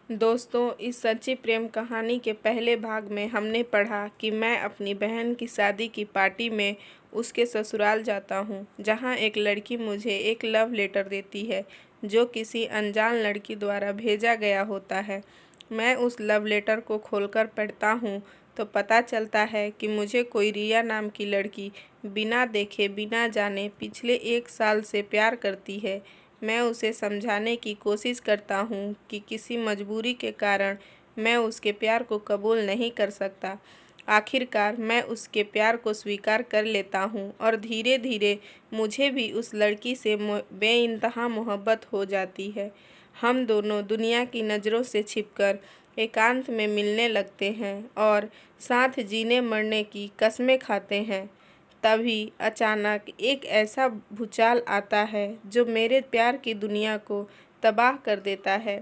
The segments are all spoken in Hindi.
दोस्तों, इस सच्ची प्रेम कहानी के पहले भाग में हमने पढ़ा कि मैं अपनी बहन की शादी की पार्टी में उसके ससुराल जाता हूँ, जहाँ एक लड़की मुझे एक लव लेटर देती है जो किसी अनजान लड़की द्वारा भेजा गया होता है। मैं उस लव लेटर को खोलकर पढ़ता हूँ तो पता चलता है कि मुझे कोई रिया नाम की लड़की बिना देखे बिना जाने पिछले 1 साल से प्यार करती है। मैं उसे समझाने की कोशिश करता हूँ कि किसी मजबूरी के कारण मैं उसके प्यार को कबूल नहीं कर सकता। आखिरकार मैं उसके प्यार को स्वीकार कर लेता हूँ और धीरे धीरे मुझे भी उस लड़की से बेइंतहा मोहब्बत हो जाती है। हम दोनों दुनिया की नज़रों से छिपकर एकांत में मिलने लगते हैं और साथ जीने मरने की कस्में खाते हैं। तभी अचानक एक ऐसा भूचाल आता है जो मेरे प्यार की दुनिया को तबाह कर देता है।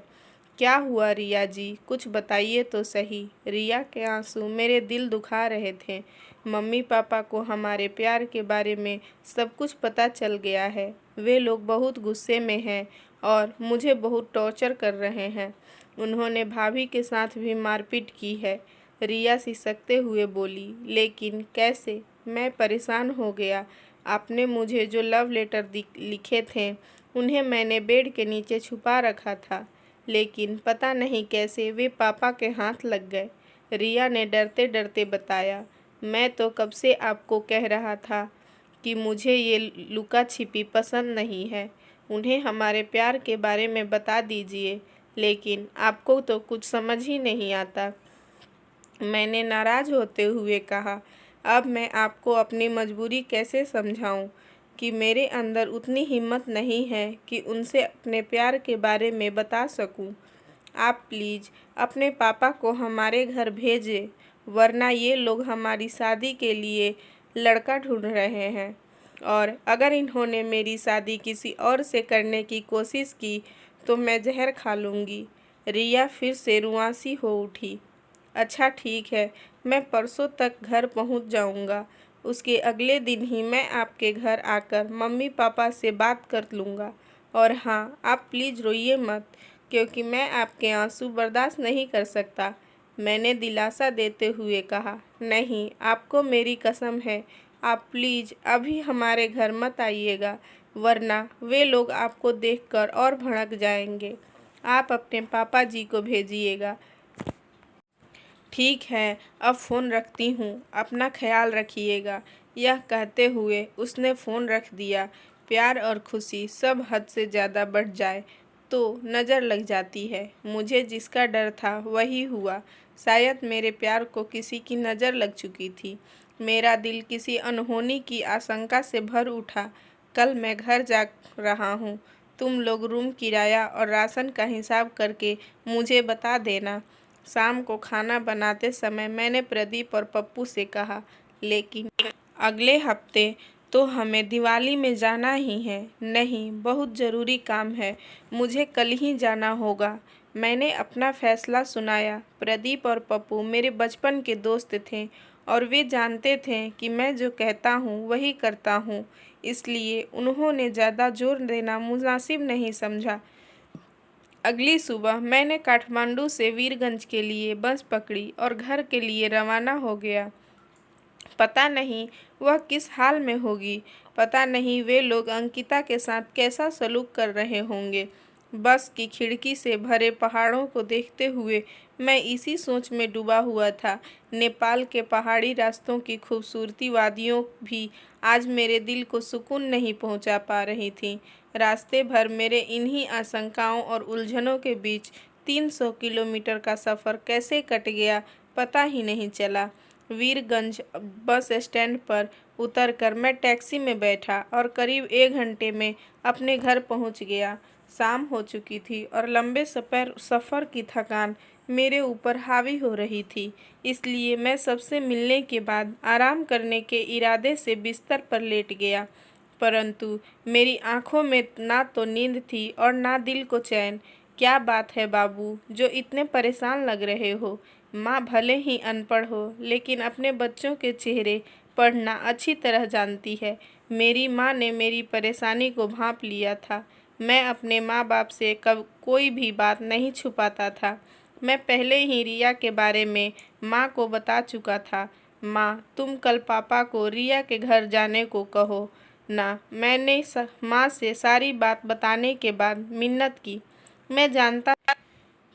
क्या हुआ रिया जी, कुछ बताइए तो सही। रिया के आंसू मेरे दिल दुखा रहे थे। मम्मी पापा को हमारे प्यार के बारे में सब कुछ पता चल गया है। वे लोग बहुत गुस्से में हैं और मुझे बहुत टॉर्चर कर रहे हैं। उन्होंने भाभी के साथ भी मारपीट की है। रिया सिसकते हुए बोली, लेकिन कैसे? मैं परेशान हो गया। आपने मुझे जो लव लेटर लिखे थे उन्हें मैंने बेड के नीचे छुपा रखा था, लेकिन पता नहीं कैसे वे पापा के हाथ लग गए। रिया ने डरते डरते बताया, मैं तो कब से आपको कह रहा था कि मुझे ये लुका छिपी पसंद नहीं है। उन्हें हमारे प्यार के बारे में बता दीजिए, लेकिन आपको तो कुछ समझ ही नहीं आता। मैंने नाराज़ होते हुए कहा, अब मैं आपको अपनी मजबूरी कैसे समझाऊं कि मेरे अंदर उतनी हिम्मत नहीं है कि उनसे अपने प्यार के बारे में बता सकूं। आप प्लीज़ अपने पापा को हमारे घर भेजें, वरना ये लोग हमारी शादी के लिए लड़का ढूंढ रहे हैं और अगर इन्होंने मेरी शादी किसी और से करने की कोशिश की तो मैं जहर खा लूँगी। रिया फिर से रुआंसी हो उठी। अच्छा ठीक है, मैं परसों तक घर पहुंच जाऊंगा। उसके अगले दिन ही मैं आपके घर आकर मम्मी पापा से बात कर लूँगा। और हाँ, आप प्लीज़ रोइए मत, क्योंकि मैं आपके आंसू बर्दाश्त नहीं कर सकता। मैंने दिलासा देते हुए कहा, नहीं, आपको मेरी कसम है, आप प्लीज़ अभी हमारे घर मत आइएगा, वरना वे लोग आपको देखकर और भड़क जाएंगे। आप अपने पापा जी को भेजिएगा। ठीक है, अब फ़ोन रखती हूँ, अपना ख्याल रखिएगा। यह कहते हुए उसने फ़ोन रख दिया। प्यार और खुशी सब हद से ज़्यादा बढ़ जाए तो नज़र लग जाती है। मुझे जिसका डर था वही हुआ। शायद मेरे प्यार को किसी की नज़र लग चुकी थी। मेरा दिल किसी अनहोनी की आशंका से भर उठा। कल मैं घर जा रहा हूँ। तुम लोग रूम किराया और राशन का हिसाब करके मुझे बता देना। शाम को खाना बनाते समय मैंने प्रदीप और पप्पू से कहा, लेकिन अगले हफ्ते तो हमें दिवाली में जाना ही है। नहीं, बहुत ज़रूरी काम है, मुझे कल ही जाना होगा। मैंने अपना फैसला सुनाया। प्रदीप और पप्पू मेरे बचपन के दोस्त थे और वे जानते थे कि मैं जो कहता हूँ वही करता हूँ, इसलिए उन्होंने ज़्यादा जोर देना मुनासिब नहीं समझा। अगली सुबह मैंने काठमांडू से वीरगंज के लिए बस पकड़ी और घर के लिए रवाना हो गया। पता नहीं वह किस हाल में होगी, पता नहीं वे लोग अंकिता के साथ कैसा सलूक कर रहे होंगे। बस की खिड़की से भरे पहाड़ों को देखते हुए मैं इसी सोच में डूबा हुआ था। नेपाल के पहाड़ी रास्तों की खूबसूरती वादियों भी आज मेरे दिल को सुकून नहीं पहुंचा पा रही थीं। रास्ते भर मेरे इन्हीं आशंकाओं और उलझनों के बीच 300 किलोमीटर का सफ़र कैसे कट गया पता ही नहीं चला। वीरगंज बस स्टैंड पर उतरकर मैं टैक्सी में बैठा और करीब 1 घंटे में अपने घर पहुंच गया। शाम हो चुकी थी और लंबे सफ़र की थकान मेरे ऊपर हावी हो रही थी, इसलिए मैं सबसे मिलने के बाद आराम करने के इरादे से बिस्तर पर लेट गया। परंतु मेरी आंखों में ना तो नींद थी और ना दिल को चैन। क्या बात है बाबू, जो इतने परेशान लग रहे हो? माँ भले ही अनपढ़ हो, लेकिन अपने बच्चों के चेहरे पढ़ना अच्छी तरह जानती है। मेरी माँ ने मेरी परेशानी को भांप लिया था। मैं अपने माँ बाप से कब कोई भी बात नहीं छुपाता था। मैं पहले ही रिया के बारे में माँ को बता चुका था। माँ, तुम कल पापा को रिया के घर जाने को कहो ना। मैंने माँ से सारी बात बताने के बाद मिन्नत की। मैं जानता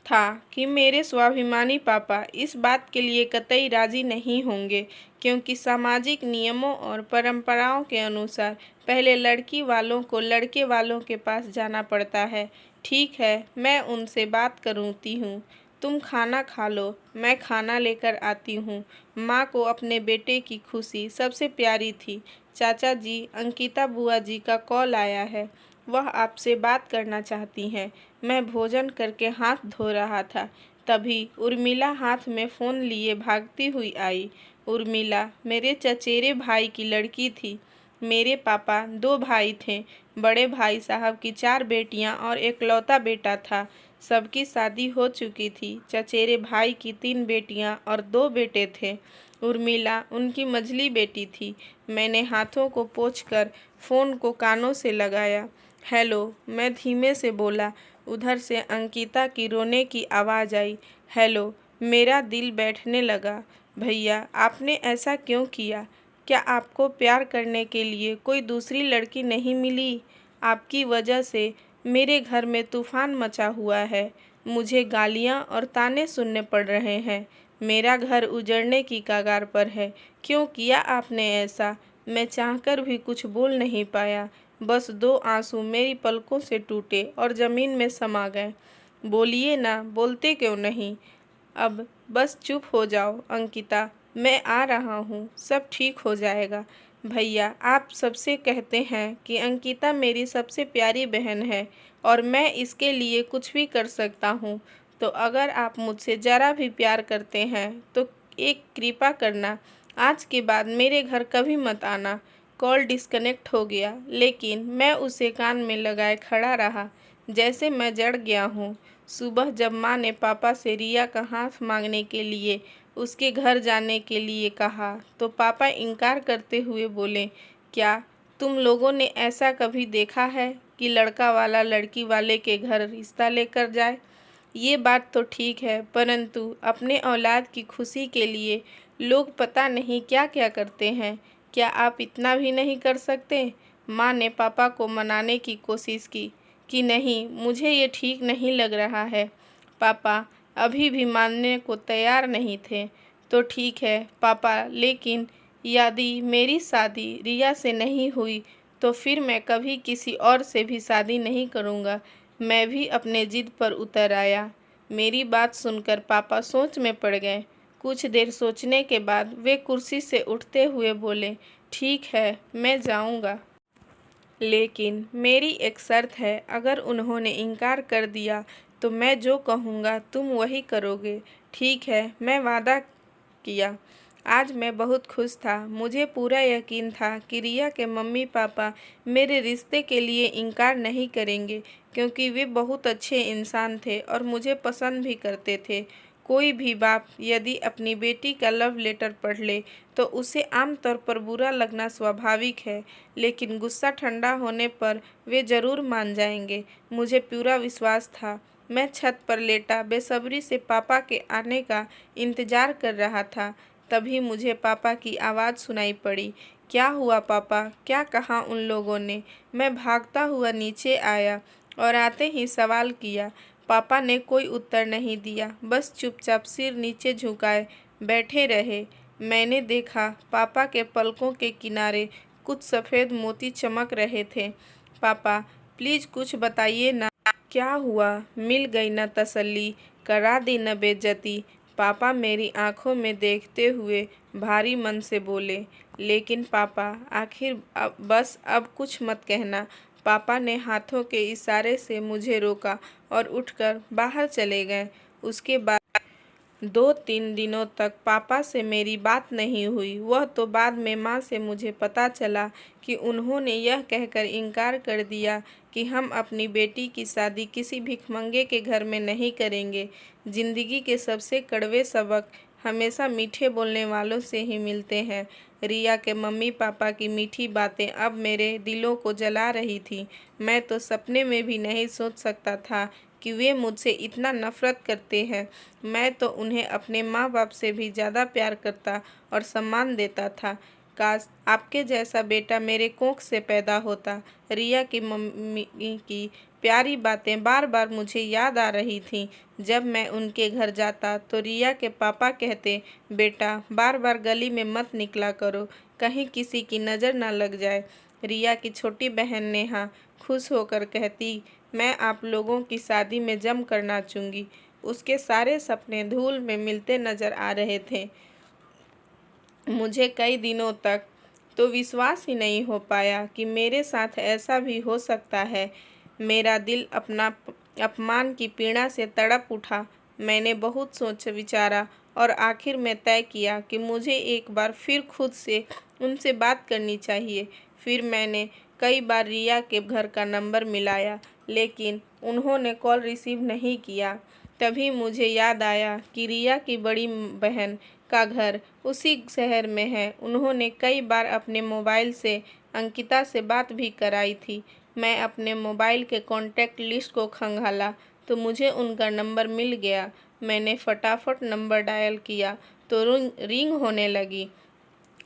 था कि मेरे स्वाभिमानी पापा इस बात के लिए कतई राजी नहीं होंगे, क्योंकि सामाजिक नियमों और परंपराओं के अनुसार पहले लड़की वालों को लड़के वालों के पास जाना पड़ता है। ठीक है, मैं उनसे बात करती हूँ। तुम खाना खा लो, मैं खाना लेकर आती हूँ। माँ को अपने बेटे की खुशी सबसे प्यारी थी। चाचा जी, अंकिता बुआ जी का कॉल आया है। वह आपसे बात करना चाहती हैं। मैं भोजन करके हाथ धो रहा था, तभी उर्मिला हाथ में फ़ोन लिए भागती हुई आई। उर्मिला मेरे चचेरे भाई की लड़की थी। मेरे पापा 2 भाई थे। बड़े भाई साहब की 4 बेटियां और एकलौता बेटा था। सबकी शादी हो चुकी थी। चचेरे भाई की 3 बेटियां और 2 बेटे थे। उर्मिला उनकी मझली बेटी थी। मैंने हाथों को पोंछकर फ़ोन को कानों से लगाया। हेलो, मैं धीमे से बोला। उधर से अंकिता की रोने की आवाज़ आई। हेलो। मेरा दिल बैठने लगा। भैया, आपने ऐसा क्यों किया? क्या आपको प्यार करने के लिए कोई दूसरी लड़की नहीं मिली? आपकी वजह से मेरे घर में तूफान मचा हुआ है। मुझे गालियाँ और ताने सुनने पड़ रहे हैं। मेरा घर उजड़ने की कगार पर है। क्यों किया आपने ऐसा? मैं चाहकर भी कुछ बोल नहीं पाया। बस 2 आंसू मेरी पलकों से टूटे और ज़मीन में समा गए। बोलिए ना, बोलते क्यों नहीं? अब बस चुप हो जाओ अंकिता, मैं आ रहा हूँ, सब ठीक हो जाएगा। भैया, आप सबसे कहते हैं कि अंकिता मेरी सबसे प्यारी बहन है और मैं इसके लिए कुछ भी कर सकता हूँ। तो अगर आप मुझसे ज़रा भी प्यार करते हैं तो एक कृपा करना, आज के बाद मेरे घर कभी मत आना। कॉल डिस्कनेक्ट हो गया, लेकिन मैं उसे कान में लगाए खड़ा रहा, जैसे मैं जड़ गया हूँ। सुबह जब माँ ने पापा से रिया का हाथ मांगने के लिए उसके घर जाने के लिए कहा, तो पापा इनकार करते हुए बोले, क्या तुम लोगों ने ऐसा कभी देखा है कि लड़का वाला लड़की वाले के घर रिश्ता लेकर जाए? ये बात तो ठीक है, परंतु अपने औलाद की खुशी के लिए लोग पता नहीं क्या क्या करते हैं। क्या आप इतना भी नहीं कर सकते? माँ ने पापा को मनाने की कोशिश की कि नहीं, मुझे ये ठीक नहीं लग रहा है। पापा अभी भी मानने को तैयार नहीं थे। तो ठीक है पापा, लेकिन यदि मेरी शादी रिया से नहीं हुई तो फिर मैं कभी किसी और से भी शादी नहीं करूँगा। मैं भी अपने जिद पर उतर आया। मेरी बात सुनकर पापा सोच में पड़ गए। कुछ देर सोचने के बाद वे कुर्सी से उठते हुए बोले, ठीक है, मैं जाऊंगा, लेकिन मेरी एक शर्त है। अगर उन्होंने इनकार कर दिया तो मैं जो कहूँगा तुम वही करोगे। ठीक है, मैं वादा किया। आज मैं बहुत खुश था। मुझे पूरा यकीन था कि रिया के मम्मी पापा मेरे रिश्ते के लिए इनकार नहीं करेंगे, क्योंकि वे बहुत अच्छे इंसान थे और मुझे पसंद भी करते थे। कोई भी बाप यदि अपनी बेटी का लव लेटर पढ़ ले तो उसे आमतौर पर बुरा लगना स्वाभाविक है, लेकिन गुस्सा ठंडा होने पर वे ज़रूर मान जाएंगे। मुझे पूरा विश्वास था। मैं छत पर लेटा बेसब्री से पापा के आने का इंतज़ार कर रहा था। तभी मुझे पापा की आवाज़ सुनाई पड़ी। क्या हुआ पापा? क्या कहा उन लोगों ने? मैं भागता हुआ नीचे आया और आते ही सवाल किया। पापा ने कोई उत्तर नहीं दिया, बस चुपचाप सिर नीचे झुकाए बैठे रहे। मैंने देखा पापा के पलकों के किनारे कुछ सफ़ेद मोती चमक रहे थे। पापा, प्लीज़ कुछ बताइए ना। क्या हुआ? मिल गई न तसल्ली, करा दी न बेइज्जती? पापा मेरी आंखों में देखते हुए भारी मन से बोले। लेकिन पापा, आखिर बस अब कुछ मत कहना। पापा ने हाथों के इशारे से मुझे रोका और उठकर बाहर चले गए। उसके बाद 2-3 दिनों तक पापा से मेरी बात नहीं हुई। वह तो बाद में माँ से मुझे पता चला कि उन्होंने यह कहकर इनकार कर दिया कि हम अपनी बेटी की शादी किसी भिखमंगे के घर में नहीं करेंगे। ज़िंदगी के सबसे कड़वे सबक हमेशा मीठे बोलने वालों से ही मिलते हैं। रिया के मम्मी पापा की मीठी बातें अब मेरे दिलों को जला रही थी। मैं तो सपने में भी नहीं सोच सकता था कि वे मुझसे इतना नफरत करते हैं। मैं तो उन्हें अपने माँ बाप से भी ज़्यादा प्यार करता और सम्मान देता था। काश आपके जैसा बेटा मेरे कोख से पैदा होता। रिया की मम्मी की प्यारी बातें बार बार मुझे याद आ रही थीं। जब मैं उनके घर जाता तो रिया के पापा कहते, बेटा बार बार गली में मत निकला करो, कहीं किसी की नज़र ना लग जाए। रिया की छोटी बहन नेहा खुश होकर कहती, मैं आप लोगों की शादी में जम कर नाचूंगी। उसके सारे सपने धूल में मिलते नजर आ रहे थे। मुझे कई दिनों तक तो विश्वास ही नहीं हो पाया कि मेरे साथ ऐसा भी हो सकता है। मेरा दिल अपना अपमान की पीड़ा से तड़प उठा। मैंने बहुत सोच विचारा और आखिर में तय किया कि मुझे एक बार फिर खुद से उनसे बात करनी चाहिए। फिर मैंने कई बार रिया के घर का नंबर मिलाया, लेकिन उन्होंने कॉल रिसीव नहीं किया। तभी मुझे याद आया कि रिया की बड़ी बहन का घर उसी शहर में है। उन्होंने कई बार अपने मोबाइल से अंकिता से बात भी कराई थी। मैं अपने मोबाइल के कॉन्टैक्ट लिस्ट को खंगाला तो मुझे उनका नंबर मिल गया। मैंने फटाफट नंबर डायल किया तो रिंग होने लगी।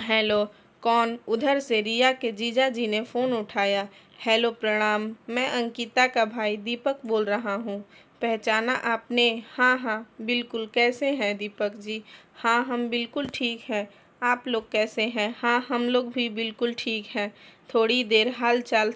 हेलो, कौन? उधर से रिया के जीजा जी ने फ़ोन उठाया। हेलो, प्रणाम, मैं अंकिता का भाई दीपक बोल रहा हूँ। पहचाना आपने? हाँ हाँ बिल्कुल। कैसे हैं दीपक जी? हाँ हम बिल्कुल ठीक हैं। आप लोग कैसे हैं? हाँ हम लोग भी बिल्कुल ठीक हैं। थोड़ी देर हाल चाल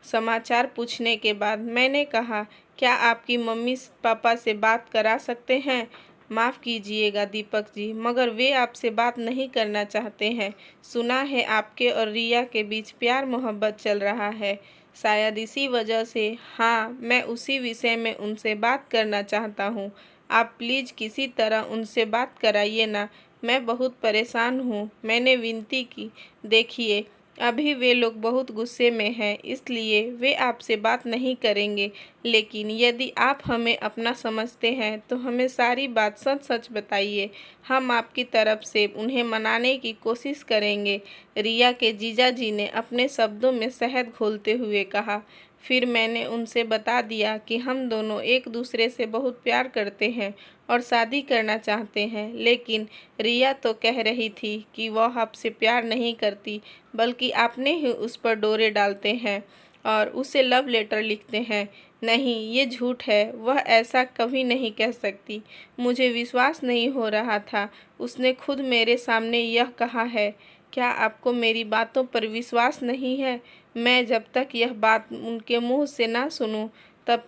समाचार पूछने के बाद मैंने कहा, क्या आपकी मम्मी पापा से बात करा सकते हैं? माफ़ कीजिएगा दीपक जी, मगर वे आपसे बात नहीं करना चाहते हैं। सुना है आपके और रिया के बीच प्यार मोहब्बत चल रहा है, शायद इसी वजह से। हाँ, मैं उसी विषय में उनसे बात करना चाहता हूँ। आप प्लीज़ किसी तरह उनसे बात कराइए ना, मैं बहुत परेशान हूँ। मैंने विनती की। देखिए, अभी वे लोग बहुत गुस्से में हैं, इसलिए वे आपसे बात नहीं करेंगे। लेकिन यदि आप हमें अपना समझते हैं तो हमें सारी बात सच सच बताइए। हम आपकी तरफ से उन्हें मनाने की कोशिश करेंगे। रिया के जीजा जी ने अपने शब्दों में शहद घोलते हुए कहा। फिर मैंने उनसे बता दिया कि हम दोनों एक दूसरे से बहुत प्यार करते हैं और शादी करना चाहते हैं। लेकिन रिया तो कह रही थी कि वह आपसे प्यार नहीं करती, बल्कि आपने ही उस पर डोरे डालते हैं और उसे लव लेटर लिखते हैं। नहीं, ये झूठ है, वह ऐसा कभी नहीं कह सकती। मुझे विश्वास नहीं हो रहा था। उसने खुद मेरे सामने यह कहा है। क्या आपको मेरी बातों पर विश्वास नहीं है? मैं जब तक यह बात उनके मुंह से ना सुनूं तब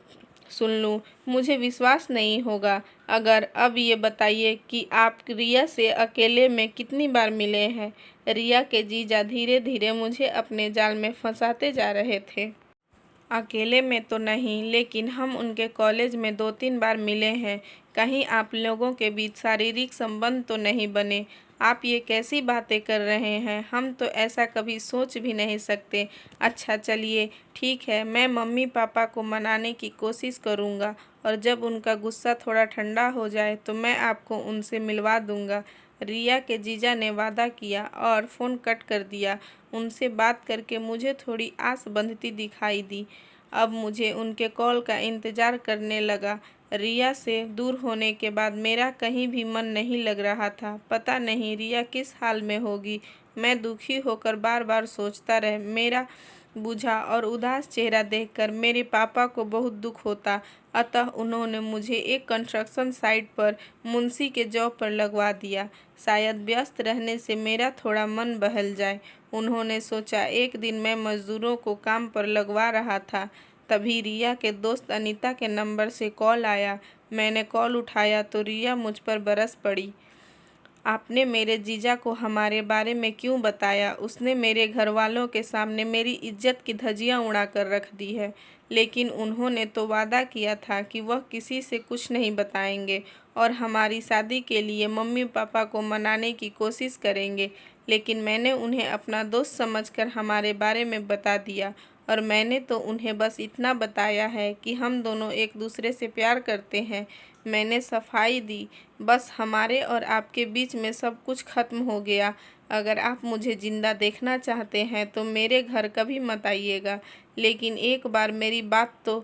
सुन लूं, मुझे विश्वास नहीं होगा। अगर अब ये बताइए कि आप रिया से अकेले में कितनी बार मिले हैं? रिया के जीजा धीरे धीरे मुझे अपने जाल में फंसाते जा रहे थे। अकेले में तो नहीं, लेकिन हम उनके कॉलेज में 2-3 बार मिले हैं। कहीं आप लोगों के बीच शारीरिक संबंध तो नहीं बने? आप ये कैसी बातें कर रहे हैं? हम तो ऐसा कभी सोच भी नहीं सकते। अच्छा चलिए ठीक है, मैं मम्मी पापा को मनाने की कोशिश करूँगा और जब उनका गुस्सा थोड़ा ठंडा हो जाए तो मैं आपको उनसे मिलवा दूँगा। रिया के जीजा ने वादा किया और फ़ोन कट कर दिया। उनसे बात करके मुझे थोड़ी आस बंधती दिखाई दी। अब मुझे उनके कॉल का इंतज़ार करने लगा। रिया से दूर होने के बाद मेरा कहीं भी मन नहीं लग रहा था। पता नहीं रिया किस हाल में होगी। मैं दुखी होकर बार बार सोचता रह। मेरा बुझा और उदास चेहरा देखकर मेरे पापा को बहुत दुख होता, अतः उन्होंने मुझे एक कंस्ट्रक्शन साइट पर मुंशी के जॉब पर लगवा दिया। शायद व्यस्त रहने से मेरा थोड़ा मन बहल जाए। उन्होंने सोचा एक दिन मैं मज़दूरों को काम पर लगवा रहा था, तभी रिया के दोस्त अनीता के नंबर से कॉल आया। मैंने कॉल उठाया तो रिया मुझ पर बरस पड़ी। आपने मेरे जीजा को हमारे बारे में क्यों बताया? उसने मेरे घर वालों के सामने मेरी इज्जत की धज्जियां उड़ा कर रख दी है। लेकिन उन्होंने तो वादा किया था कि वह किसी से कुछ नहीं बताएंगे और हमारी शादी के लिए मम्मी पापा को मनाने की कोशिश करेंगे। लेकिन मैंने उन्हें अपना दोस्त समझकर हमारे बारे में बता दिया और मैंने तो उन्हें बस इतना बताया है कि हम दोनों एक दूसरे से प्यार करते हैं। मैंने सफाई दी, बस हमारे और आपके बीच में सब कुछ खत्म हो गया। अगर आप मुझे ज़िंदा देखना चाहते हैं तो मेरे घर कभी मत आइएगा। लेकिन एक बार मेरी बात तो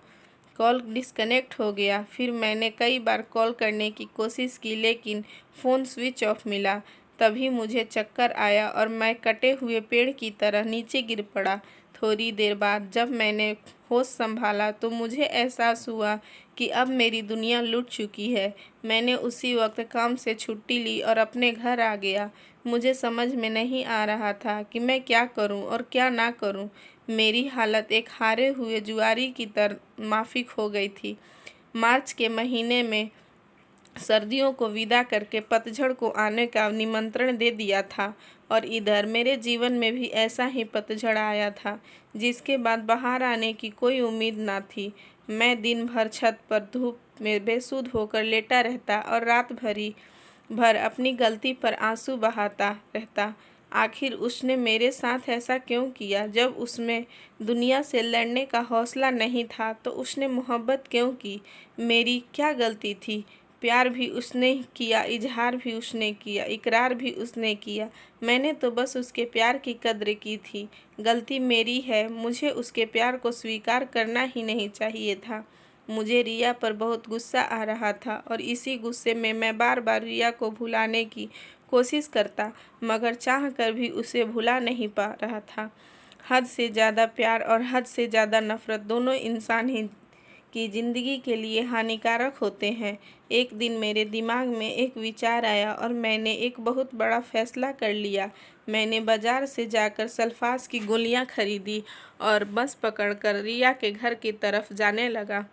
कॉल डिस्कनेक्ट हो गया। फिर मैंने कई बार कॉल करने की कोशिश की लेकिन फ़ोन स्विच ऑफ मिला। तभी मुझे चक्कर आया और मैं कटे हुए पेड़ की तरह नीचे गिर पड़ा। थोड़ी देर बाद जब मैंने होश संभाला तो मुझे एहसास हुआ कि अब मेरी दुनिया लुट चुकी है। मैंने उसी वक्त काम से छुट्टी ली और अपने घर आ गया। मुझे समझ में नहीं आ रहा था कि मैं क्या करूं और क्या ना करूं। मेरी हालत एक हारे हुए जुआरी की तरह माफिक हो गई थी। मार्च के महीने में सर्दियों को विदा करके पतझड़ को आने का निमंत्रण दे दिया था और इधर मेरे जीवन में भी ऐसा ही पतझड़ आया था जिसके बाद बाहर आने की कोई उम्मीद ना थी। मैं दिन भर छत पर धूप में बेसुध होकर लेटा रहता और रात भर अपनी गलती पर आंसू बहाता रहता। आखिर उसने मेरे साथ ऐसा क्यों किया? जब उसमें दुनिया से लड़ने का हौसला नहीं था तो उसने मोहब्बत क्यों की? मेरी क्या गलती थी? प्यार भी उसने किया, इजहार भी उसने किया, इकरार भी उसने किया। मैंने तो बस उसके प्यार की कद्र की थी। गलती मेरी है, मुझे उसके प्यार को स्वीकार करना ही नहीं चाहिए था। मुझे रिया पर बहुत गुस्सा आ रहा था और इसी गुस्से में मैं बार बार रिया को भुलाने की कोशिश करता, मगर चाह कर भी उसे भुला नहीं पा रहा था। हद से ज़्यादा प्यार और हद से ज़्यादा नफ़रत दोनों इंसान ही की ज़िंदगी के लिए हानिकारक होते हैं। एक दिन मेरे दिमाग में एक विचार आया और मैंने एक बहुत बड़ा फैसला कर लिया। मैंने बाज़ार से जाकर सल्फास की गोलियां खरीदी और बस पकड़कर रिया के घर की तरफ जाने लगा।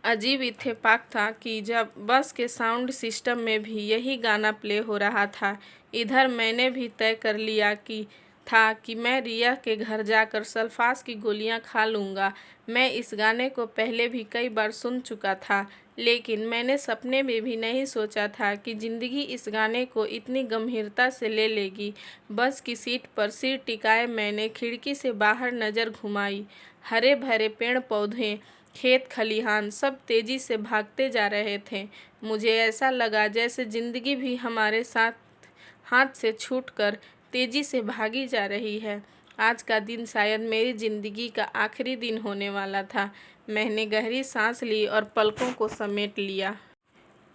अजीब इत्तेफाक था कि जब बस के साउंड सिस्टम में भी यही गाना प्ले हो रहा था, इधर मैंने भी तय कर लिया कि मैं रिया के घर जाकर सल्फास की गोलियां खा लूँगा। मैं इस गाने को पहले भी कई बार सुन चुका था, लेकिन मैंने सपने में भी नहीं सोचा था कि ज़िंदगी इस गाने को इतनी गंभीरता से ले लेगी। बस की सीट पर सिर टिकाए मैंने खिड़की से बाहर नज़र घुमाई। हरे भरे पेड़ पौधे, खेत खलिहान सब तेजी से भागते जा रहे थे। मुझे ऐसा लगा जैसे ज़िंदगी भी हमारे साथ हाथ से छूटकर तेजी से भागी जा रही है। आज का दिन शायद मेरी ज़िंदगी का आखिरी दिन होने वाला था। मैंने गहरी सांस ली और पलकों को समेट लिया।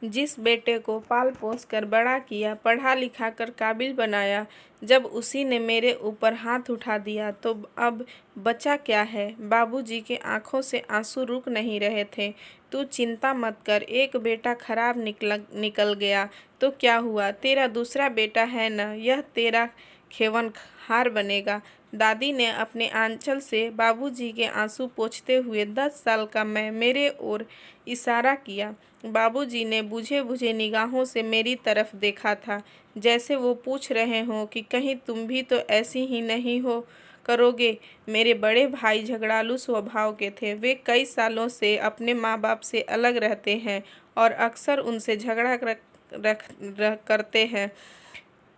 जिस बेटे को पाल पोस कर बड़ा किया, पढ़ा लिखा कर काबिल बनाया, जब उसी ने मेरे ऊपर हाथ उठा दिया तो अब बचा क्या है? बाबूजी के आंखों से आंसू रुक नहीं रहे थे। तू चिंता मत कर, एक बेटा खराब निकल गया तो क्या हुआ? तेरा दूसरा बेटा है न, यह तेरा खेवनहार बनेगा। दादी ने अपने आंचल से बाबूजी के आंसू पोंछते हुए 10 साल का मैं मेरे ओर इशारा किया। बाबूजी ने बुझे बुझे निगाहों से मेरी तरफ देखा था, जैसे वो पूछ रहे हों कि कहीं तुम भी तो ऐसी ही नहीं हो करोगे। मेरे बड़े भाई झगड़ालू स्वभाव के थे। वे कई सालों से अपने माँ बाप से अलग रहते हैं और अक्सर उनसे झगड़ा करते हैं।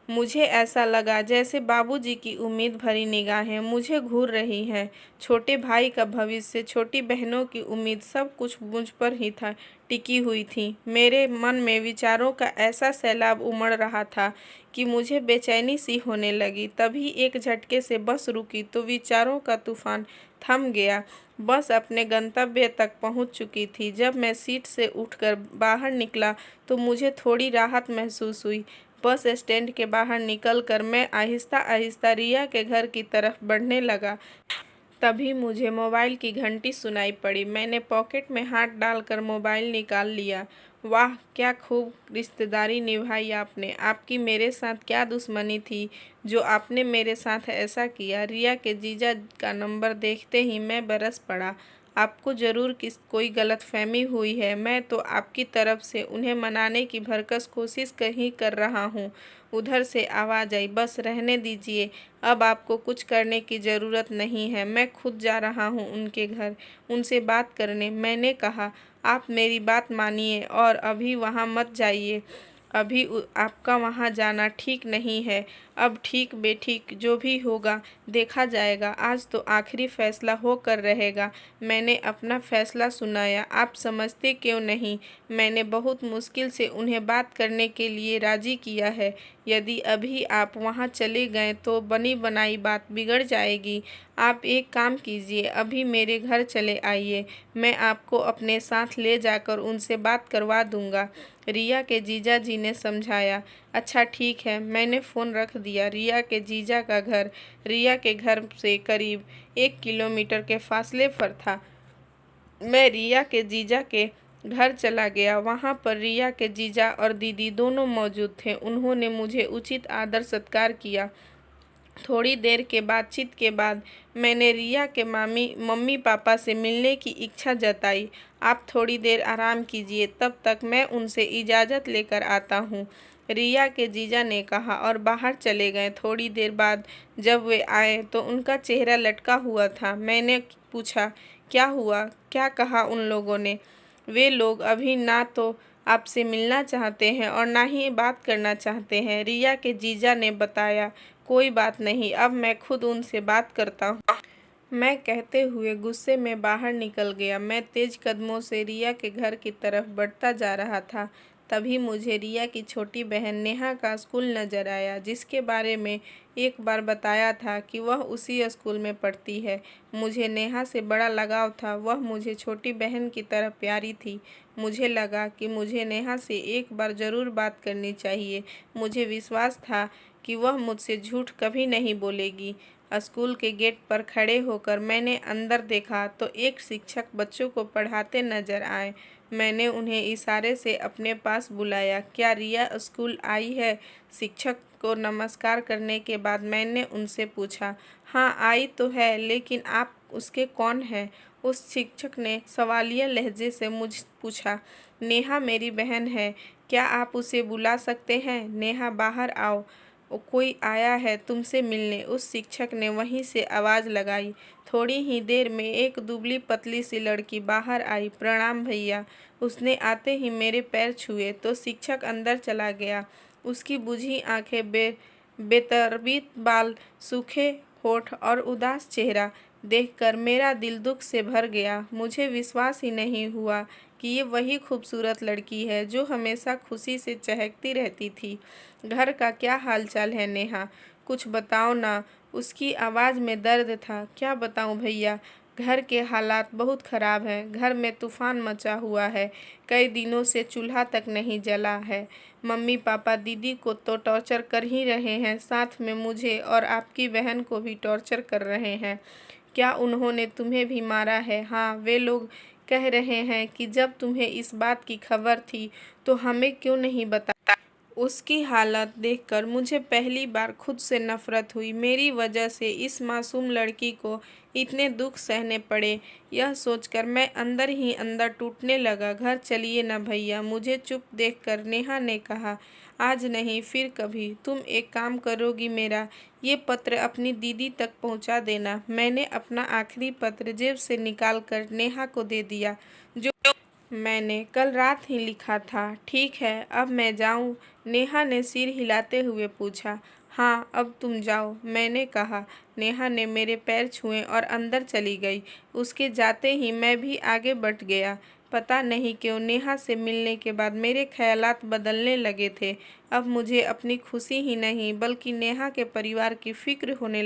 मुझे ऐसा लगा जैसे बाबूजी की उम्मीद भरी निगाहें मुझे घूर रही हैं। छोटे भाई का भविष्य, छोटी बहनों की उम्मीद, सब कुछ मुझ पर ही था टिकी हुई थी। मेरे मन में विचारों का ऐसा सैलाब उमड़ रहा था कि मुझे बेचैनी सी होने लगी। तभी एक झटके से बस रुकी तो विचारों का तूफान थम गया। बस अपने गंतव्य तक पहुंच चुकी थी। जब मैं सीट से उठकर बाहर निकला तो मुझे थोड़ी राहत महसूस हुई। बस स्टैंड के बाहर निकलकर मैं आहिस्ता आहिस्ता रिया के घर की तरफ बढ़ने लगा। तभी मुझे मोबाइल की घंटी सुनाई पड़ी। मैंने पॉकेट में हाथ डालकर मोबाइल निकाल लिया। वाह, क्या खूब रिश्तेदारी निभाई आपने। आपकी मेरे साथ क्या दुश्मनी थी जो आपने मेरे साथ ऐसा किया? रिया के जीजा का नंबर देखते ही मैं बरस पड़ा। आपको ज़रूर कोई गलतफहमी हुई है। मैं तो आपकी तरफ से उन्हें मनाने की भरकस कोशिश कहीं कर रहा हूँ। उधर से आवाज़ आई, बस रहने दीजिए, अब आपको कुछ करने की ज़रूरत नहीं है। मैं खुद जा रहा हूँ उनके घर, उनसे बात करने। मैंने कहा, आप मेरी बात मानिए और अभी वहाँ मत जाइए। अभी आपका वहाँ जाना ठीक नहीं है। अब ठीक बेठीक जो भी होगा देखा जाएगा। आज तो आखिरी फैसला होकर रहेगा। मैंने अपना फैसला सुनाया। आप समझते क्यों नहीं? मैंने बहुत मुश्किल से उन्हें बात करने के लिए राज़ी किया है। यदि अभी आप वहाँ चले गए तो बनी बनाई बात बिगड़ जाएगी। आप एक काम कीजिए, अभी मेरे घर चले आइए। मैं आपको अपने साथ ले जाकर उनसे बात करवा दूँगा। रिया के जीजा जी ने समझाया। अच्छा ठीक है। मैंने फ़ोन रख दिया। रिया के जीजा का घर रिया के घर से करीब 1 किलोमीटर के फासले पर था। मैं रिया के जीजा के घर चला गया। वहाँ पर रिया के जीजा और दीदी दोनों मौजूद थे। उन्होंने मुझे उचित आदर सत्कार किया। थोड़ी देर के बातचीत के बाद मैंने रिया के मम्मी पापा से मिलने की इच्छा जताई। आप थोड़ी देर आराम कीजिए, तब तक मैं उनसे इजाज़त लेकर आता हूँ, रिया के जीजा ने कहा और बाहर चले गए। थोड़ी देर बाद जब वे आए तो उनका चेहरा लटका हुआ था। मैंने पूछा, क्या हुआ? क्या कहा उन लोगों ने? वे लोग अभी ना तो आपसे मिलना चाहते हैं और ना ही बात करना चाहते हैं, रिया के जीजा ने बताया। कोई बात नहीं, अब मैं खुद उनसे बात करता हूँ, मैं कहते हुए गुस्से में बाहर निकल गया। मैं तेज कदमों से रिया के घर की तरफ बढ़ता जा रहा था। तभी मुझे रिया की छोटी बहन नेहा का स्कूल नज़र आया, जिसके बारे में एक बार बताया था कि वह उसी स्कूल में पढ़ती है। मुझे नेहा से बड़ा लगाव था। वह मुझे छोटी बहन की तरह प्यारी थी। मुझे लगा कि मुझे नेहा से एक बार ज़रूर बात करनी चाहिए। मुझे विश्वास था कि वह मुझसे झूठ कभी नहीं बोलेगी। स्कूल के गेट पर खड़े होकर मैंने अंदर देखा तो एक शिक्षक बच्चों को पढ़ाते नजर आए। मैंने उन्हें इशारे से अपने पास बुलाया। क्या रिया स्कूल आई है? शिक्षक को नमस्कार करने के बाद मैंने उनसे पूछा। हाँ आई तो है, लेकिन आप उसके कौन हैं? उस शिक्षक ने सवालिया लहजे से मुझ पूछा। नेहा मेरी बहन है। क्या आप उसे बुला सकते हैं? नेहा बाहर आओ, कोई आया है तुमसे मिलने, उस शिक्षक ने वहीं से आवाज़ लगाई। थोड़ी ही देर में एक दुबली पतली सी लड़की बाहर आई। प्रणाम भैया। उसने आते ही मेरे पैर छुए तो शिक्षक अंदर चला गया। उसकी बुझी आंखें, बेतरतीब बाल, सूखे होठ और उदास चेहरा देखकर मेरा दिल दुख से भर गया। मुझे विश्वास ही नहीं हुआ कि ये वही खूबसूरत लड़की है जो हमेशा खुशी से चहकती रहती थी। घर का क्या हालचाल है नेहा? कुछ बताओ ना। उसकी आवाज़ में दर्द था। क्या बताऊं भैया, घर के हालात बहुत ख़राब हैं। घर में तूफ़ान मचा हुआ है। कई दिनों से चूल्हा तक नहीं जला है। मम्मी पापा दीदी को तो टॉर्चर कर ही रहे हैं, साथ में मुझे और आपकी बहन को भी टॉर्चर कर रहे हैं। क्या उन्होंने तुम्हें भी मारा है? हाँ, वे लोग कह रहे हैं कि जब तुम्हें इस बात की खबर थी तो हमें क्यों नहीं बताया। उसकी हालत देखकर मुझे पहली बार खुद से नफरत हुई। मेरी वजह से इस मासूम लड़की को इतने दुख सहने पड़े, यह सोचकर मैं अंदर ही अंदर टूटने लगा। घर चलिए ना भैया, मुझे चुप देखकर नेहा ने कहा। आज नहीं फिर कभी। तुम एक काम करोगी मेरा? ये पत्र अपनी दीदी तक पहुंचा देना। मैंने अपना आखिरी पत्र जेब से निकाल कर नेहा को दे दिया, जो मैंने कल रात ही लिखा था। ठीक है, अब मैं जाऊं? नेहा ने सिर हिलाते हुए पूछा। हाँ, अब तुम जाओ, मैंने कहा। नेहा ने मेरे पैर छुए और अंदर चली गई। उसके जाते ही मैं भी आगे बढ़ गया। पता नहीं क्यों नेहा से मिलने के बाद मेरे ख्यालात बदलने लगे थे। अब मुझे अपनी खुशी ही नहीं बल्कि नेहा के परिवार की फिक्र होने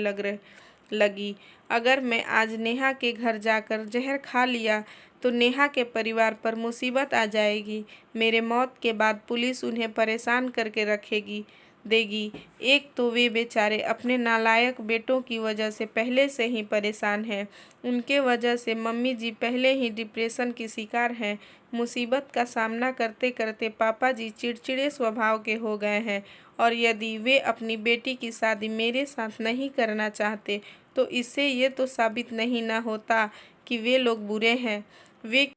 लगी। अगर मैं आज नेहा के घर जाकर जहर खा लिया तो नेहा के परिवार पर मुसीबत आ जाएगी। मेरे मौत के बाद पुलिस उन्हें परेशान करके देगी। एक तो वे बेचारे अपने नालायक बेटों की वजह से पहले से ही परेशान हैं। उनके वजह से मम्मी जी पहले ही डिप्रेशन की शिकार हैं। मुसीबत का सामना करते करते पापा जी चिड़चिड़े स्वभाव के हो गए हैं, और यदि वे अपनी बेटी की शादी मेरे साथ नहीं करना चाहते तो इससे ये तो साबित नहीं ना होता कि वे लोग बुरे हैं। वे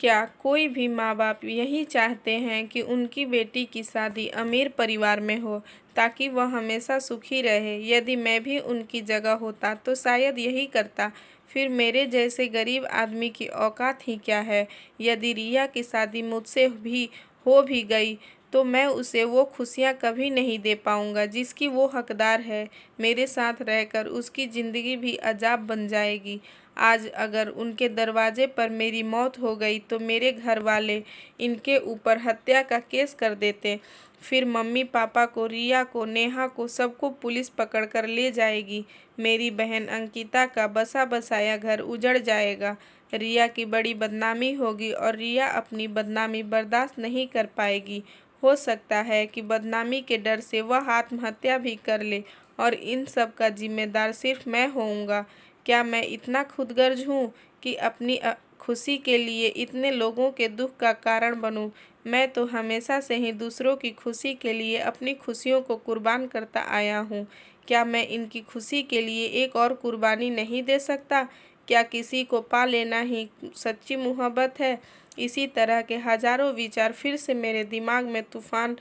क्या कोई भी माँ बाप यही चाहते हैं कि उनकी बेटी की शादी अमीर परिवार में हो ताकि वह हमेशा सुखी रहे? यदि मैं भी उनकी जगह होता तो शायद यही करता। फिर मेरे जैसे गरीब आदमी की औकात ही क्या है? यदि रिया की शादी मुझसे भी हो भी गई तो मैं उसे वो खुशियाँ कभी नहीं दे पाऊँगा जिसकी वो हकदार है। मेरे साथ रहकर उसकी ज़िंदगी भी अजाब बन जाएगी। आज अगर उनके दरवाजे पर मेरी मौत हो गई तो मेरे घर वाले इनके ऊपर हत्या का केस कर देते। फिर मम्मी पापा को, रिया को, नेहा को, सबको पुलिस पकड़ कर ले जाएगी। मेरी बहन अंकिता का बसा बसाया घर उजड़ जाएगा। रिया की बड़ी बदनामी होगी और रिया अपनी बदनामी बर्दाश्त नहीं कर पाएगी। हो सकता है कि बदनामी के डर से वह आत्महत्या भी कर ले और इन सब का जिम्मेदार सिर्फ मैं होऊंगा। क्या मैं इतना खुदगर्ज हूँ कि अपनी खुशी के लिए इतने लोगों के दुख का कारण बनूं? मैं तो हमेशा से ही दूसरों की खुशी के लिए अपनी खुशियों को कुर्बान करता आया हूँ। क्या मैं इनकी खुशी के लिए एक और कुर्बानी नहीं दे सकता? क्या किसी को पा लेना ही सच्ची मोहब्बत है? इसी तरह के हजारों विचार फिर से मेरे दिमाग में तूफान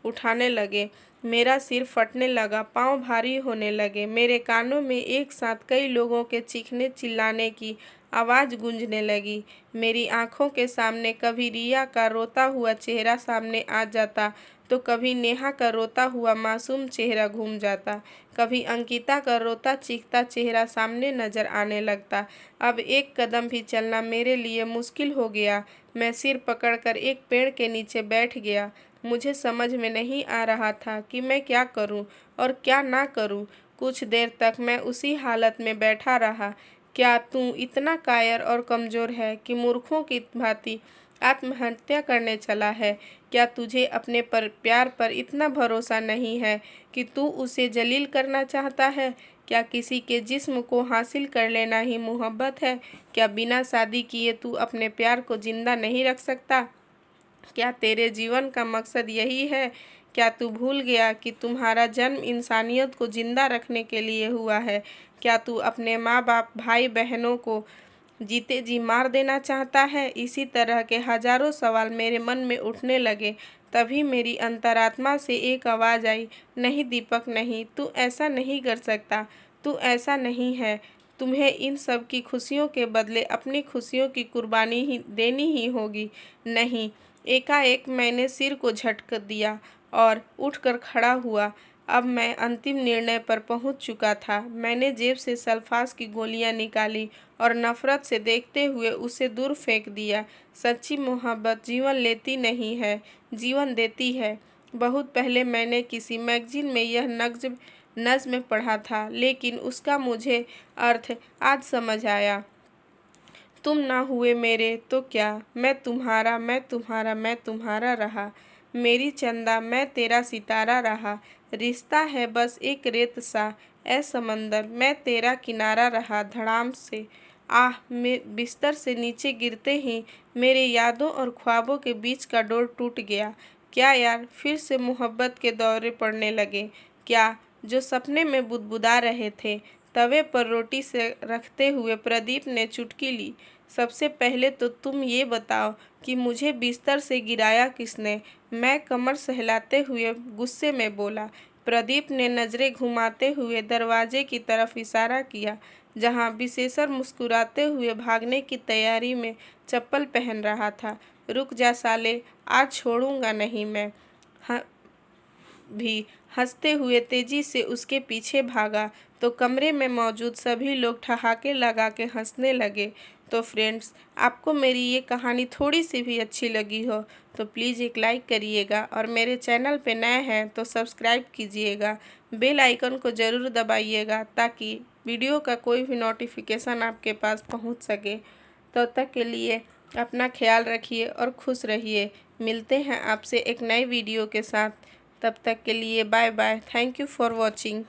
उठाने लगे। मेरा सिर फटने लगा, पाँव भारी होने लगे। मेरे कानों में एक साथ कई लोगों के चीखने चिल्लाने की आवाज़ गूंजने लगी। मेरी आंखों के सामने कभी रिया का रोता हुआ चेहरा सामने आ जाता तो कभी नेहा का रोता हुआ मासूम चेहरा घूम जाता, कभी अंकिता का रोता चीखता चेहरा सामने नजर आने लगता। अब एक कदम भी चलना मेरे लिए मुश्किल हो गया। मैं सिर पकड़कर एक पेड़ के नीचे बैठ गया। मुझे समझ में नहीं आ रहा था कि मैं क्या करूं और क्या ना करूं। कुछ देर तक मैं उसी हालत में बैठा रहा। क्या तू इतना कायर और कमज़ोर है कि मूर्खों की भांति आत्महत्या करने चला है? क्या तुझे अपने प्यार पर इतना भरोसा नहीं है कि तू उसे जलील करना चाहता है? क्या किसी के जिस्म को हासिल कर लेना ही मोहब्बत है? क्या बिना शादी किए तू अपने प्यार को जिंदा नहीं रख सकता? क्या तेरे जीवन का मकसद यही है? क्या तू भूल गया कि तुम्हारा जन्म इंसानियत को जिंदा रखने के लिए हुआ है? क्या तू अपने माँ बाप, भाई बहनों को जीते जी मार देना चाहता है? इसी तरह के हजारों सवाल मेरे मन में उठने लगे। तभी मेरी अंतरात्मा से एक आवाज़ आई, नहीं दीपक नहीं, तू ऐसा नहीं कर सकता। तू ऐसा नहीं है। तुम्हें इन सब की खुशियों के बदले अपनी खुशियों की कुर्बानी ही देनी ही होगी। नहीं। एकाएक मैंने सिर को झटक दिया और उठकर खड़ा हुआ। अब मैं अंतिम निर्णय पर पहुंच चुका था। मैंने जेब से सल्फास की गोलियां निकाली और नफरत से देखते हुए उसे दूर फेंक दिया। सच्ची मोहब्बत जीवन लेती नहीं है, जीवन देती है। बहुत पहले मैंने किसी मैगजीन में यह नज़्म पढ़ा था, लेकिन उसका मुझे अर्थ आज समझ आया। तुम ना हुए मेरे तो क्या, मैं तुम्हारा, मैं तुम्हारा, मैं तुम्हारा रहा। मेरी चंदा, मैं तेरा सितारा रहा। रिश्ता है बस एक रेत सा, ए समंदर, मैं तेरा किनारा रहा। धड़ाम से मैं बिस्तर से नीचे गिरते ही मेरे यादों और ख्वाबों के बीच का डोर टूट गया। क्या यार, फिर से मोहब्बत के दौरे पड़ने लगे क्या? जो सपने में बुदबुदा रहे थे। तवे पर रोटी से रखते हुए प्रदीप ने चुटकी ली। सबसे पहले तो तुम ये बताओ कि मुझे बिस्तर से गिराया किसने? मैं कमर सहलाते हुए गुस्से में बोला। प्रदीप ने नज़रें घुमाते हुए दरवाजे की तरफ इशारा किया, जहां विशेषर मुस्कुराते हुए भागने की तैयारी में चप्पल पहन रहा था। रुक जा साले, आज छोड़ूंगा नहीं मैं। भी हंसते हुए तेजी से उसके पीछे भागा तो कमरे में मौजूद सभी लोग ठहाके लगा के हंसने लगे। तो फ्रेंड्स, आपको मेरी ये कहानी थोड़ी सी भी अच्छी लगी हो तो प्लीज़ एक लाइक करिएगा और मेरे चैनल पे नए हैं तो सब्सक्राइब कीजिएगा। बेल आइकन को ज़रूर दबाइएगा ताकि वीडियो का कोई भी नोटिफिकेशन आपके पास पहुंच सके। तो तब तक के लिए अपना ख्याल रखिए और खुश रहिए। मिलते हैं आपसे एक नई वीडियो के साथ। तब तक के लिए bye bye. Thank you for watching.